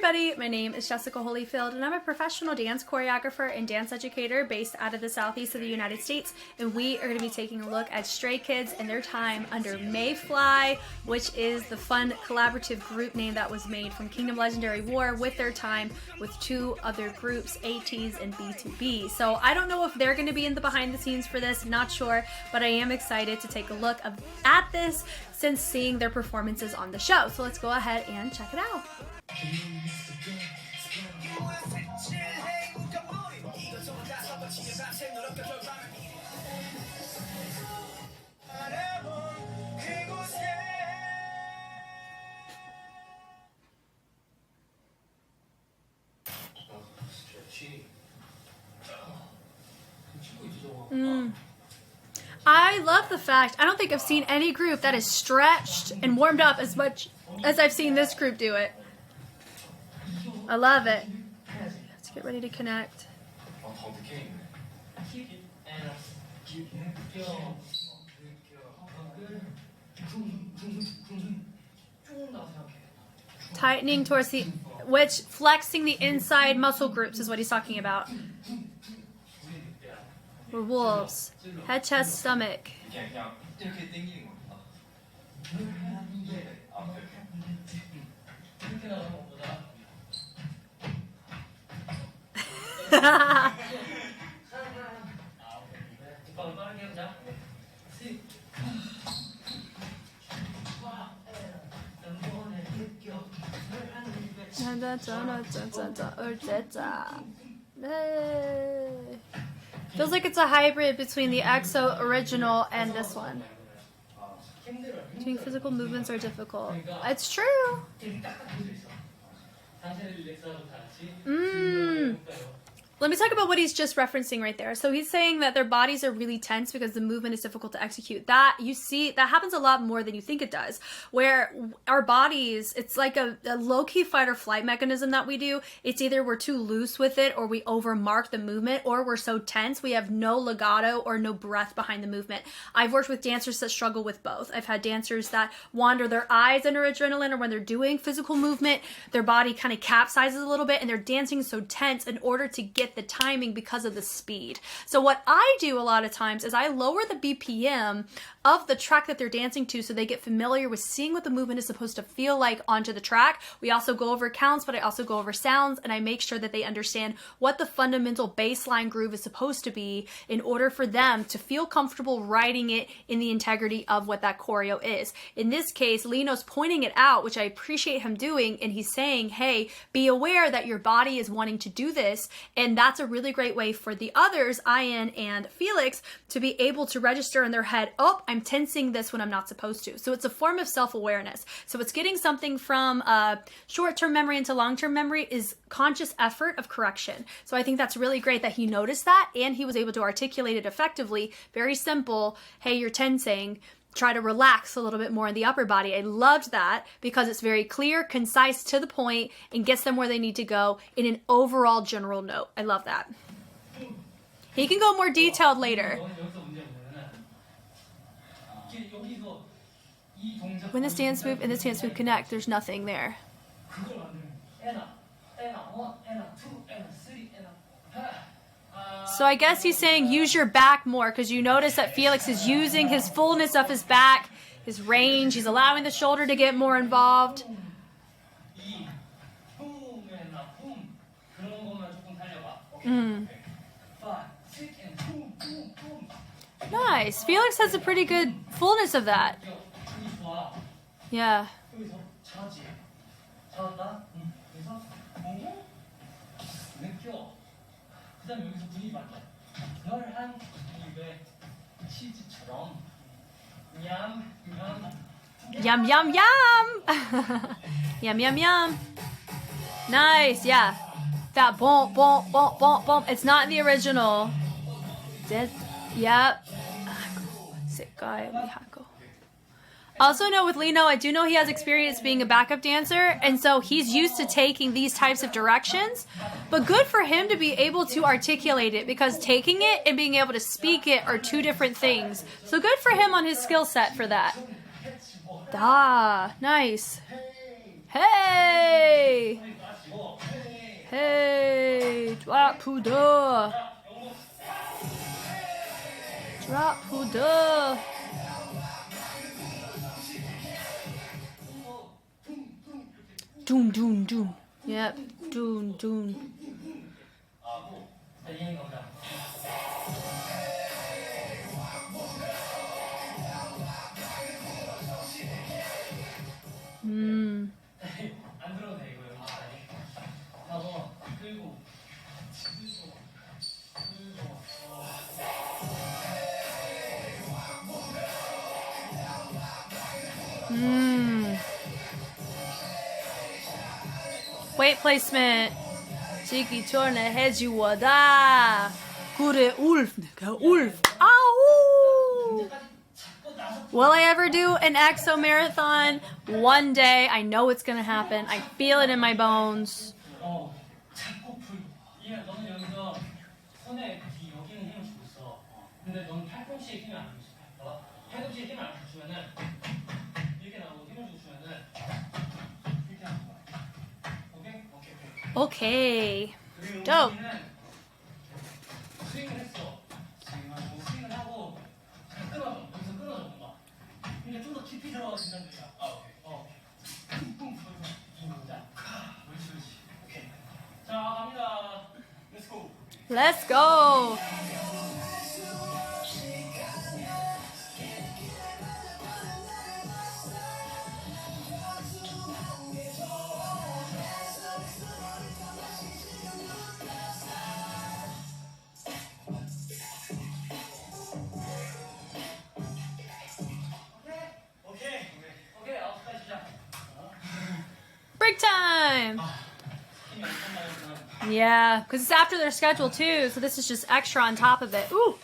everybody, my name is Jessica Holyfield and I'm a professional dance choreographer and dance educator based out of the southeast of the United States, and we are going to be taking a look at Stray Kids and their time under Mayfly, which is the fun collaborative group name that was made from Kingdom Legendary War with their time with two other groups, ATEEZ and B2B. So I don't know if they're going to be in the behind the scenes for this, not sure, but I am excited to take a look at this since seeing their performances on the show. So let's go ahead and check it out. I love the fact, I don't think I've seen any group that is stretched and warmed up as much as I've seen this group do it. I love it. Let's get ready to connect. Tightening towards the, which flexing the inside muscle groups is what he's talking about. We're wolves. Head, chest, stomach. Feels like it's a hybrid between the EXO original and this one. Doing physical movements are difficult. It's true. Let me talk about what he's just referencing right there. So he's saying that their bodies are really tense because the movement is difficult to execute. That, you see, that happens a lot more than you think it does. Where our bodies, it's like a low-key fight or flight mechanism that we do. It's either we're too loose with it or we overmark the movement, or we're so tense we have no legato or no breath behind the movement. I've worked with dancers that struggle with both. I've had dancers that wander their eyes under adrenaline, or when they're doing physical movement, their body kind of capsizes a little bit and they're dancing so tense in order to get the timing because of the speed. So what I do a lot of times is I lower the BPM of the track that they're dancing to so they get familiar with seeing what the movement is supposed to feel like onto the track. We also go over counts, but I also go over sounds, and I make sure that they understand what the fundamental baseline groove is supposed to be in order for them to feel comfortable writing it in the integrity of what that choreo is. In this case, Lino's pointing it out, which I appreciate him doing, and he's saying, hey, be aware that your body is wanting to do this, and that's a really great way for the others, Ian and Felix, to be able to register in their head, oh, I'm tensing this when I'm not supposed to. So it's a form of self-awareness. So it's getting something from short-term memory into long-term memory is conscious effort of correction. So I think that's really great that he noticed that and he was able to articulate it effectively. Very simple. Hey, you're tensing. Try to relax a little bit more in the upper body. I loved that because it's very clear, concise, to the point, and gets them where they need to go in an overall general note. I love that. He can go more detailed later. When this dance move and this dance move connect, there's nothing there. So I guess he's saying use your back more, because you notice that Felix is using his fullness of his back, his range. He's allowing the shoulder to get more involved. Nice. Felix has a pretty good fullness of that. Yeah. Yum, yum, yum. Yum, yum, yum. Nice, yeah. That boom, boom, boom, boom, boom. It's not in the original. Yep. Also know with Lino, I do know he has experience being a backup dancer, and so he's used to taking these types of directions, but good for him to be able to articulate it, because taking it and being able to speak it are two different things. So good for him on his skill set for that. Ah, nice. Hey! Drop puder. Drop puder. Doom, doom, doom. Yep, doom, doom. Weight placement. 지기 전에 해주워다. 그래 울프. 내가 울프. 아우. Will I ever do an EXO marathon? One day. I know it's gonna happen. I feel it in my bones. Okay. Dope. Let's go. Break time. Yeah, because it's after their schedule too, so this is just extra on top of it. Ooh,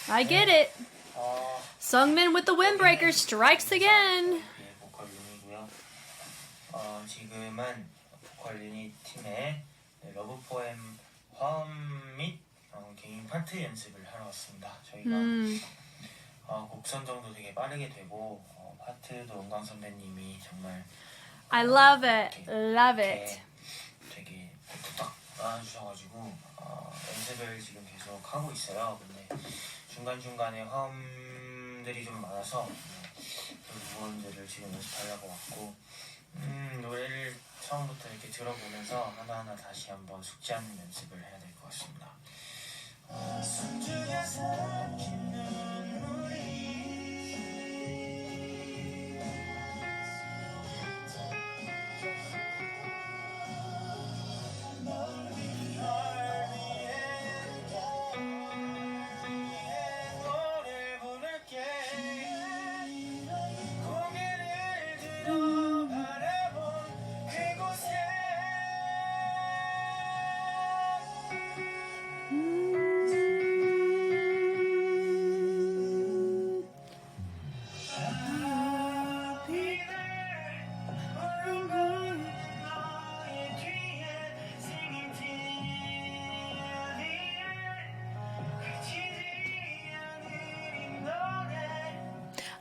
I get it. Sungmin with the windbreaker strikes again. 지금은 보컬 유닛 팀의 러브 포엠 화음 및 개인 파트 연습을 하러 왔습니다. 저희가 곡 선정도 되게 빠르게 되고 파트도 은광 선배님이 정말 I love it, love it. 되게 뚝딱 나와주셔가지고 연습을 지금 계속 하고 있어요. 근데 중간중간에 화음들이 좀 많아서 그 부분들을 지금 연습하려고 왔고 노래를 처음부터 이렇게 들어보면서 하나하나 다시 한번 숙지하는 연습을 해야 될 것 같습니다.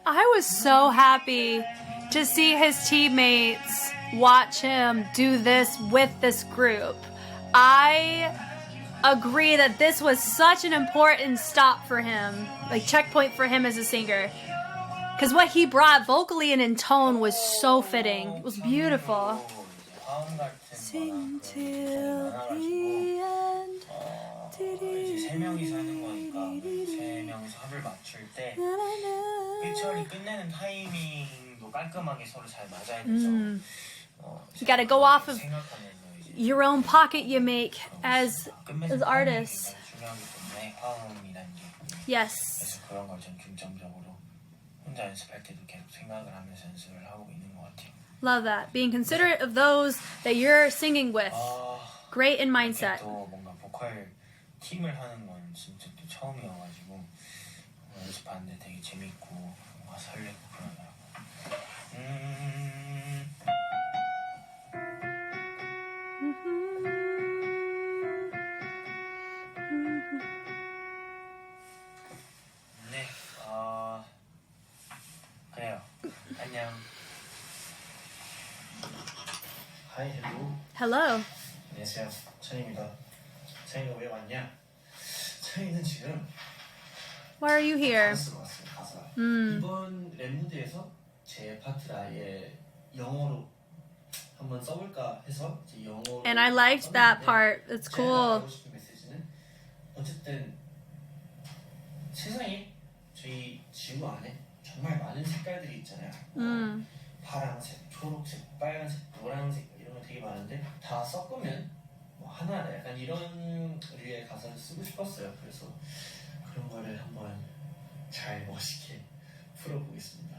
I was so happy to see his teammates watch him do this with this group. I agree that this was such an important stop for him, like checkpoint for him as a singer. Because what he brought vocally and in tone was so fitting. It was beautiful. Sing till the end. 이제 세 명이서 하는 거니까 세 명이서 합을 맞출 때 피처리 끝내는 타이밍도 깔끔하게 서로 잘 맞아야 돼서 You gotta go off of your own pocket you make as artists. 중요하기 때문에 화음이라는 게 Yes. 그래서 그런 걸 좀 중점적으로 혼자 연습할 때도 계속 생각을 하면서 연습을 하고 있는 것 같아요. Love that. Being considerate of those that you're singing with. Great in mindset. 또 뭔가 보컬 팀을 하는 건 진짜 또 처음이어가지고 연습하는데 되게 재밌고 뭔가 설레고 그러더라고요. 네, 그래요. 안녕. Hi, hello. Hello. 안녕하세요, 천입니다. 차이가 왜 왔냐? 차이는 지금 Why are you here? 가사 왔어요. 가사. 이번 랩 무대에서 제 파트를 아예 영어로 한번 써볼까 해서 이제 영어로. And I liked that part. It's 제가 cool. 하고 싶은 메시지는 어쨌든 세상에 저희 지구 안에 정말 많은 색깔들이 있잖아요. 파란색, 초록색, 빨간색, 노란색 이런 거 되게 많은데 다 섞으면 뭐 하나 약간 이런 류의 가사를 쓰고 싶었어요. 그래서 그런 거를 한번 잘 멋있게 풀어보겠습니다.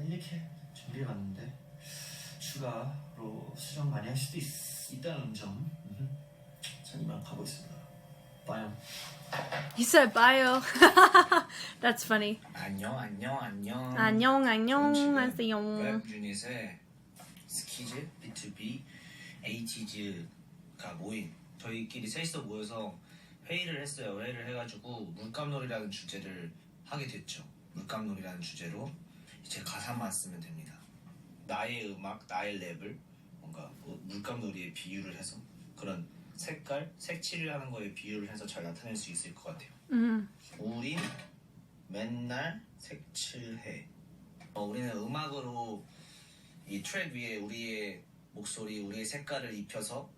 이렇게 준비해봤는데 추가로 수정 많이 할 수도 있다는 점 전 이만 가보겠습니다. 봐요. You said bio. That's funny. 안녕. 안녕, 지금 안녕. 랩 유닛의 스키즈, B2B, 에이티즈가 모인 저희끼리 셋이서 모여서 회의를 했어요. 회의를 해가지고 물감놀이라는 주제를 하게 됐죠. 물감놀이라는 주제로 이제 가사만 쓰면 됩니다. 나의 음악, 나의 랩을 뭔가 물감놀이에 비유를 해서 그런 색깔, 색칠을 하는 거에 비유를 해서 잘 나타낼 수 있을 것 같아요. 우린 맨날 색칠해. 우리는 음악으로 이 트랙 위에 우리의 목소리, 우리의 색깔을 입혀서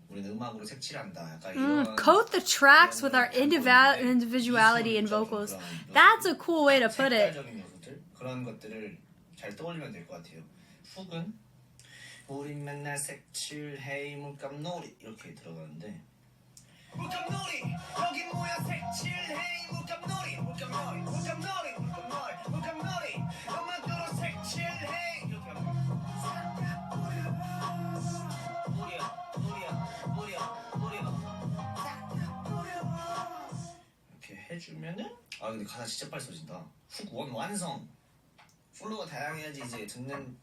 우리는 음악으로 색칠한다. 약간 이런 Coat the tracks with our individuality in vocals. That's a cool way to put it. 색깔적인 요소들 그런 것들을 잘 떠올리면 될 것 같아요. 훅은 우린 맨날 색칠해 물감놀이 이렇게 들어가는데 물감놀이 여기 모여 색칠해 물감놀이 음악으로 색칠해 이렇게 하는 이렇게 해주면은 근데 가사 진짜 빨리 써진다. 훅 원 완성. 플로우가 다양해야지 이제 듣는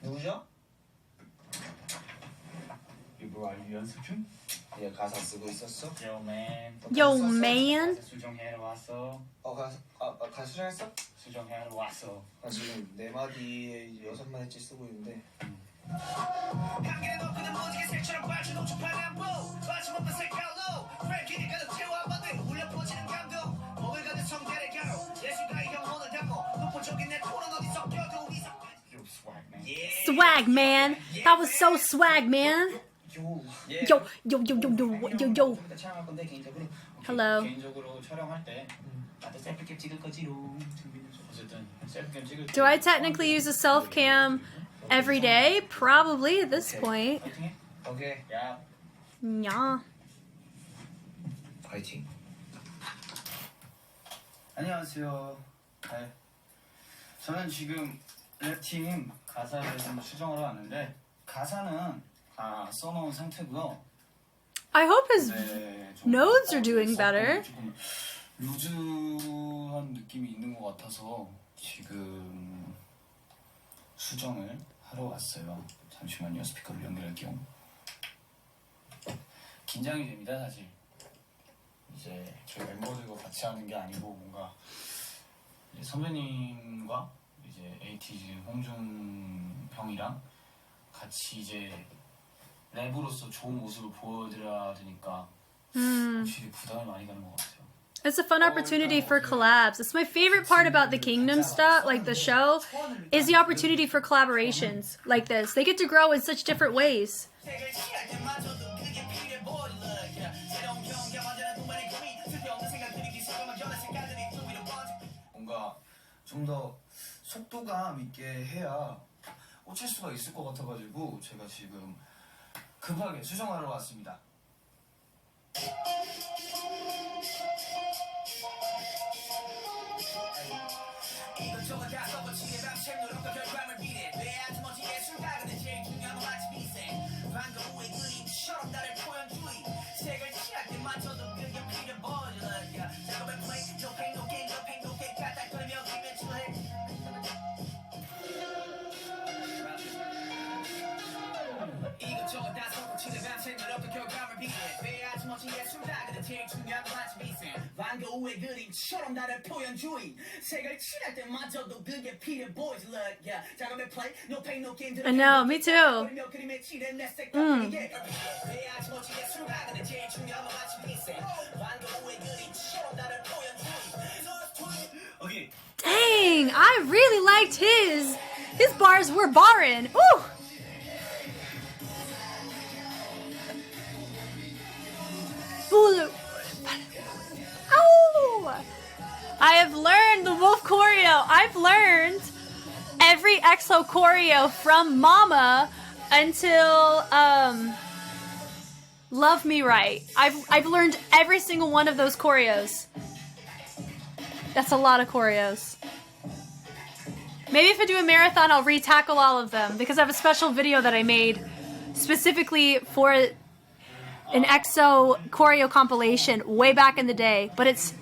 누구죠? 이거 알류 연습 중? 얘 가사 쓰고 있었어? Yo man. Yo, man. 가사 수정하러 왔어. 가사 수정했어? 수정하러 왔어. 지금 네 마디에 6마디째 쓰고 있는데 Swag, man. That was so swag, man. Yo. Hello. 개인적으로 촬영할 때 나도 셀프캠 찍을 거지로. 어쨌든 셀프캠 찍을 때. Do I technically use a self cam every day? Probably at this point. 파이팅해. 오케이 야. Yeah. 파이팅. 안녕하세요. 네. 저는 지금 랩팀 가사를 좀 수정하러 왔는데 가사는 다 써놓은 상태고요. I hope his 네, 좀 nodes are doing better. 조금 루즈한 느낌이 있는 것 같아서 지금 수정을 하러 왔어요. 잠시만요. 스피커를 연결할게요. 긴장이 됩니다, 사실. 이제 저희 멤버들과 같이 하는 게 아니고 뭔가 이제 선배님과 이제 에이티즈 홍준 형이랑 같이 이제 랩으로서 좋은 모습을 보여드려야 되니까 확실히 부담이 많이 가는 것 같아요. It's a fun opportunity for collabs. It's my favorite part about the Kingdom stuff, like the show, is the opportunity for collaborations like this. They get to grow in such different ways. 뭔가 좀 더 속도감 있게 해야 꽂힐 수가 있을 것 같아가지고 제가 지금 급하게 수정하러 왔습니다. I know, me too. Dang, I really liked his. His bars were barring. Ooh. Oh! I have learned the wolf choreo. I've learned every EXO choreo from Mama until Love Me Right. I've learned every single one of those choreos. That's a lot of choreos. Maybe if I do a marathon, I'll re-tackle all of them because I have a special video that I made specifically for an EXO choreo compilation way back in the day, but it's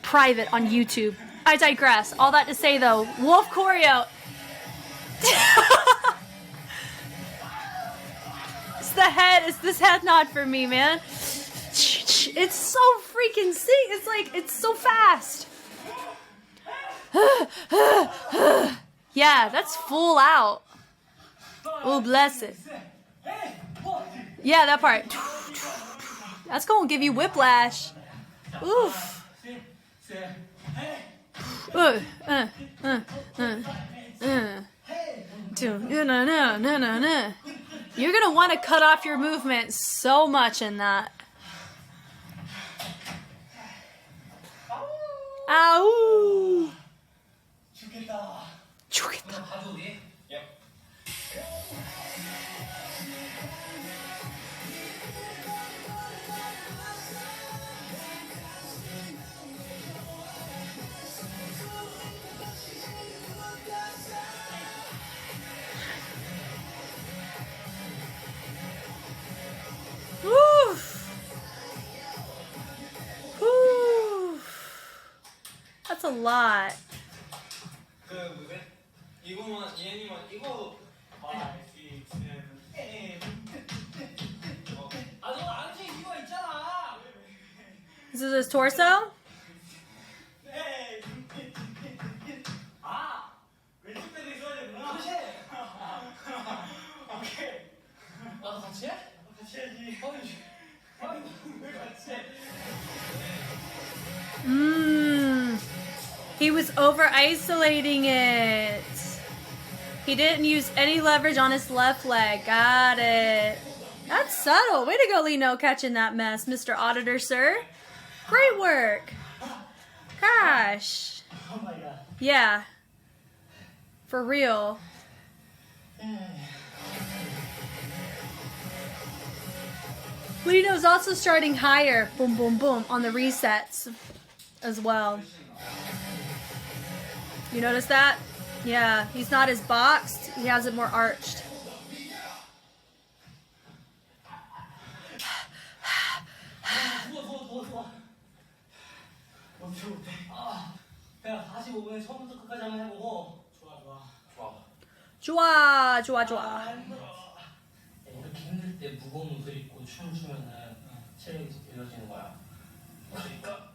private on YouTube. I digress. All that to say though, wolf choreo. It's the head. It's this head nod for me, man. It's so freaking sick. It's like, it's so fast. Yeah, that's full out. Oh, bless it. Yeah, that part. That's gonna give you whiplash. Oof. No. You're gonna want to cut off your movement so much in that. Ow! 죽겠다. That's a lot. This is his torso? He was over isolating it. He didn't use any leverage on his left leg. Got it. That's subtle. Way to go, Lino, catching that mess, Mr. Auditor, sir. Great work. Gosh. Oh my god. Yeah. For real. Lino's also starting higher, boom, boom, boom, on the resets as well. You notice that? Yeah, he's not as boxed, he has it more arched. 좋아, 좋아, 좋아. 이렇게 힘들 때 무거운 옷을 입고 춤추면은 체력이 길어지는 거야. 그러니까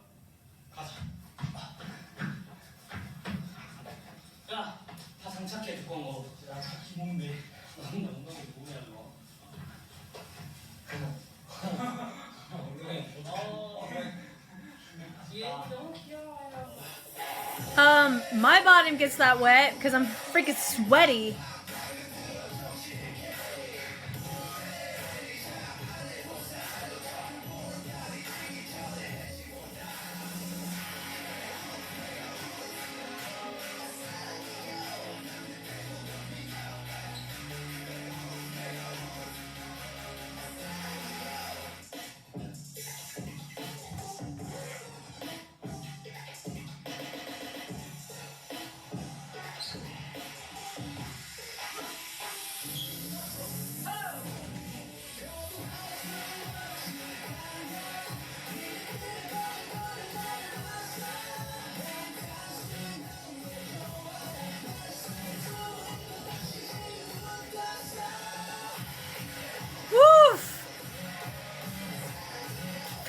가자. 야, 다 장착해 두꺼운 거. 야, 기본데. 엉덩이 뭐냐 너. My bottom gets that wet because I'm freaking sweaty.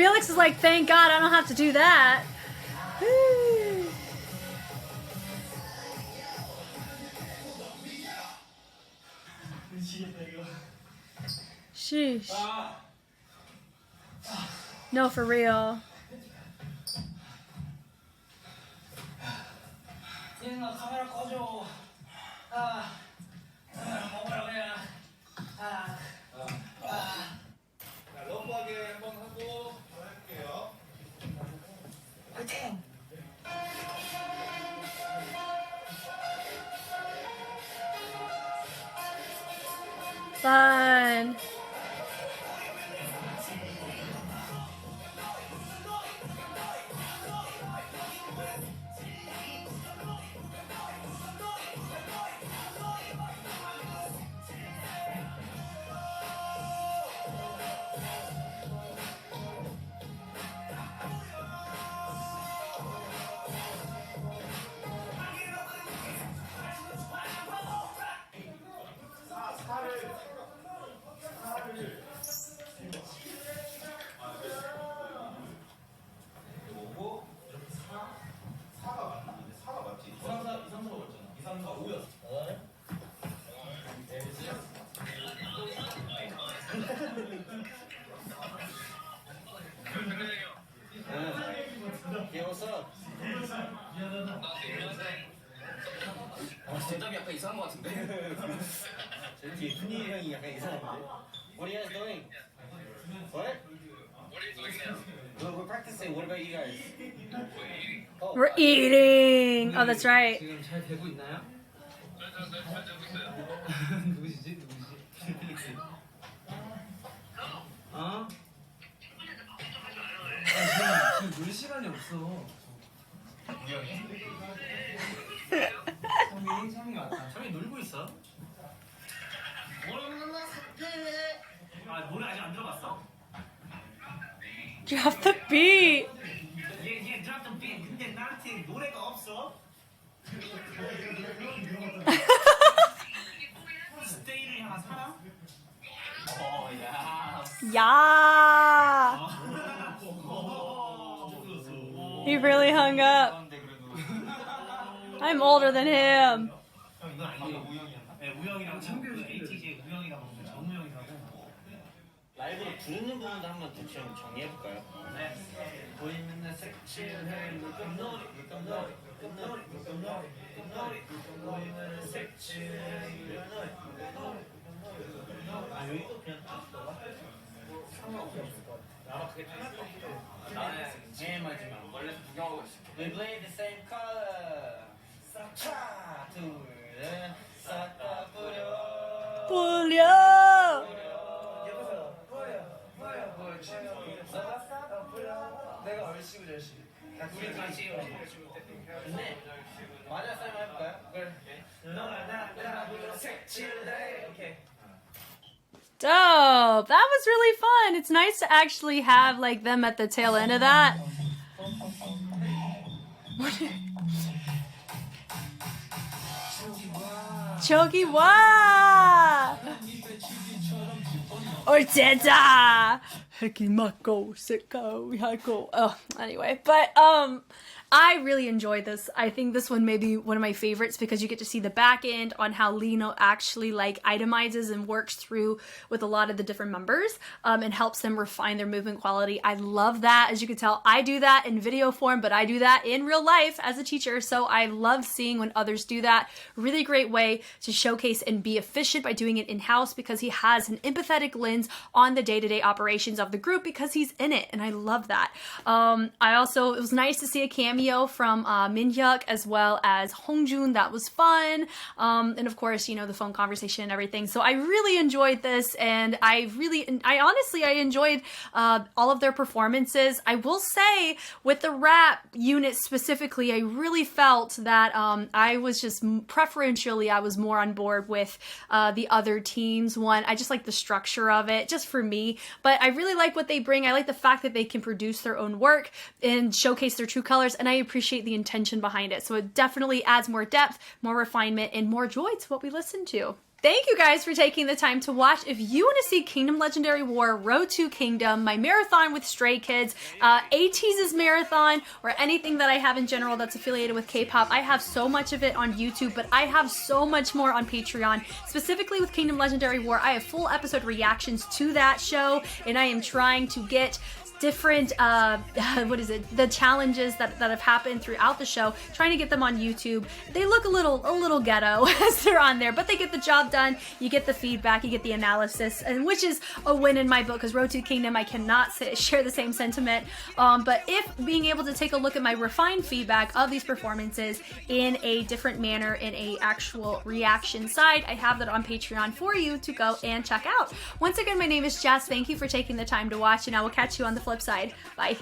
Felix is like, thank God I don't have to do that. Sheesh. No, for real. 얘는 카메라 꺼줘. 먹으라 그냥. 러브하게 한번 하고 할게요. 화이팅! Fun. 대답이 약간 이상한 것 같은데. 저기 훈이 형이 약간 이상한데. What are you guys doing? What? What are you doing now? We're practicing. What about you guys? Oh, We're eating. Oh, that's right. 지금 잘 되고 있나요? 누구시지? 어? 지금 놀 시간이 없어. 성민이 왔다. 성민이 놀고 있어? 노래 아직 안 들어봤어. Drop the beat. 얘 drop the beat. 근데 나한테 노래가 없어. 스테이를 향한 사랑? Yeah. He really hung up. I'm older than him. 이건 아니에요. 네, 우영이랑 창규 ATG 우영이랑 정우영이라고. 라이브로 부르는 부분도 한번 대충 정리해볼까요? 네. 보이 맨날 색칠해 물감놀이 물감놀이 물감놀이 물감놀이 물감놀이 보이 맨날 색칠해 물감놀이 물감놀이 아 여기도 그냥 상관없을 것 같아. 아마 그게 편할 것 같아. 나는 제일 마지막 원래 구경하고 있어. We play the same color. 싹차 둘 싹 다 뿌려. Julio. 내가 얼씨구 절씨구. 우리 같이 근데 맞아 쌤 해볼까요? 그래. 너나 색칠해. 오케이. Dope. That was really fun. It's nice to actually have like them at the tail end of that. 저기 와. 어째다. 하기 맞고 싶고 하고. Oh, anyway, but I really enjoyed this. I think this one may be one of my favorites because you get to see the back end on how Lino actually like itemizes and works through with a lot of the different members and helps them refine their movement quality. I love that. As you can tell, I do that in video form, but I do that in real life as a teacher. So I love seeing when others do that. Really great way to showcase and be efficient by doing it in-house because he has an empathetic lens on the day-to-day operations of the group because he's in it. And I love that. It was nice to see a cameo from Minhyuk as well as Hongjun. That was fun. And of course, you know, the phone conversation and everything. So I really enjoyed this and I honestly enjoyed all of their performances. I will say with the rap unit specifically, I really felt that I was just preferentially, I was more on board with the other teams one. I just like the structure of it, just for me. But I really like what they bring. I like the fact that they can produce their own work and showcase their true colors, and I appreciate the intention behind it. So it definitely adds more depth, more refinement, and more joy to what we listen to. Thank you guys for taking the time to watch. If you want to see Kingdom Legendary War, Road to Kingdom, my marathon with Stray Kids, ATEEZ's marathon, or anything that I have in general that's affiliated with K-pop, I have so much of it on YouTube, but I have so much more on Patreon. Specifically with Kingdom Legendary War, I have full episode reactions to that show, and I am trying to get different the challenges that have happened throughout the show, trying to get them on YouTube. They look a little ghetto as they're on there, but they get the job done. You get the feedback, you get the analysis, and which is a win in my book, because Road to Kingdom, I cannot share the same sentiment. But if being able to take a look at my refined feedback of these performances in a different manner, in a actual reaction side, I have that on Patreon for you to go and check out. Once again, my name is Jess. Thank you for taking the time to watch, and I will catch you on the flip side. Bye.